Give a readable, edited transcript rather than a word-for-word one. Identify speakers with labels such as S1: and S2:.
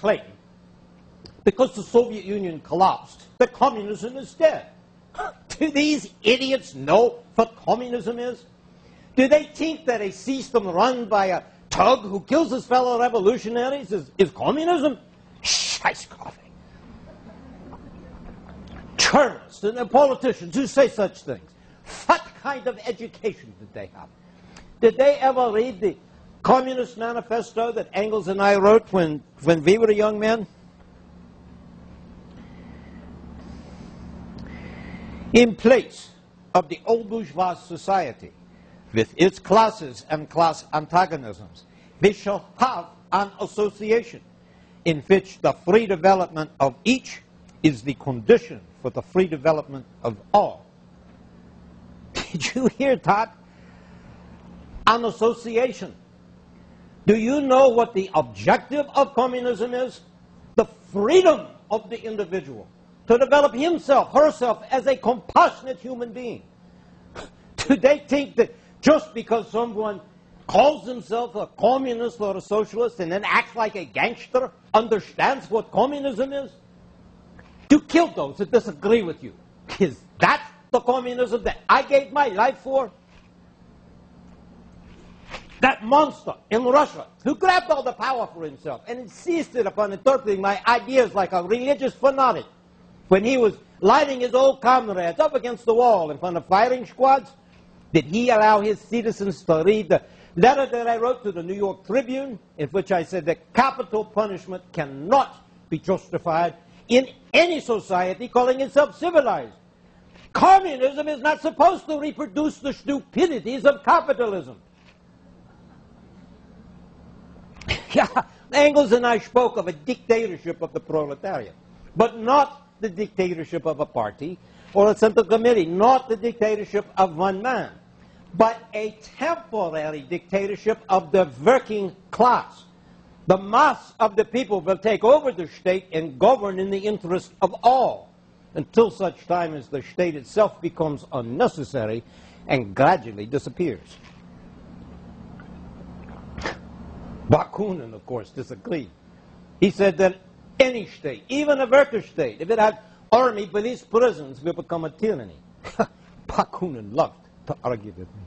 S1: claim, because the Soviet Union collapsed, that communism is dead. Do these idiots know what communism is? Do they think that a system run by a thug who kills his fellow revolutionaries is communism? Scheiß coffee. Journalists and politicians who say such things, what kind of education did they have? Did they ever read the Communist Manifesto that Engels and I wrote when we were young men? In place of the old bourgeois society, with its classes and class antagonisms, we shall have an association in which the free development of each is the condition for the free development of all. Did you hear that? An association. Do you know what the objective of communism is? The freedom of the individual to develop himself, herself, as a compassionate human being. Do they think that just because someone calls himself a communist or a socialist and then acts like a gangster, understands what communism is? To kill those that disagree with you. Is that the communism that I gave my life for? That monster in Russia who grabbed all the power for himself and insisted upon interpreting my ideas like a religious fanatic when he was lighting his old comrades up against the wall in front of firing squads, did he allow his citizens to read the letter that I wrote to the New York Tribune in which I said that capital punishment cannot be justified in any society calling itself civilized? Communism is not supposed to reproduce the stupidities of capitalism. Yeah, Engels and I spoke of a dictatorship of the proletariat, but not the dictatorship of a party or a central committee, not the dictatorship of one man, but a temporary dictatorship of the working class. The mass of the people will take over the state and govern in the interest of all until such time as the state itself becomes unnecessary and gradually disappears. Bakunin, of course, disagreed. He said that any state, even a worker state, if it had army, police, prisons, will become a tyranny. Bakunin loved to argue with me.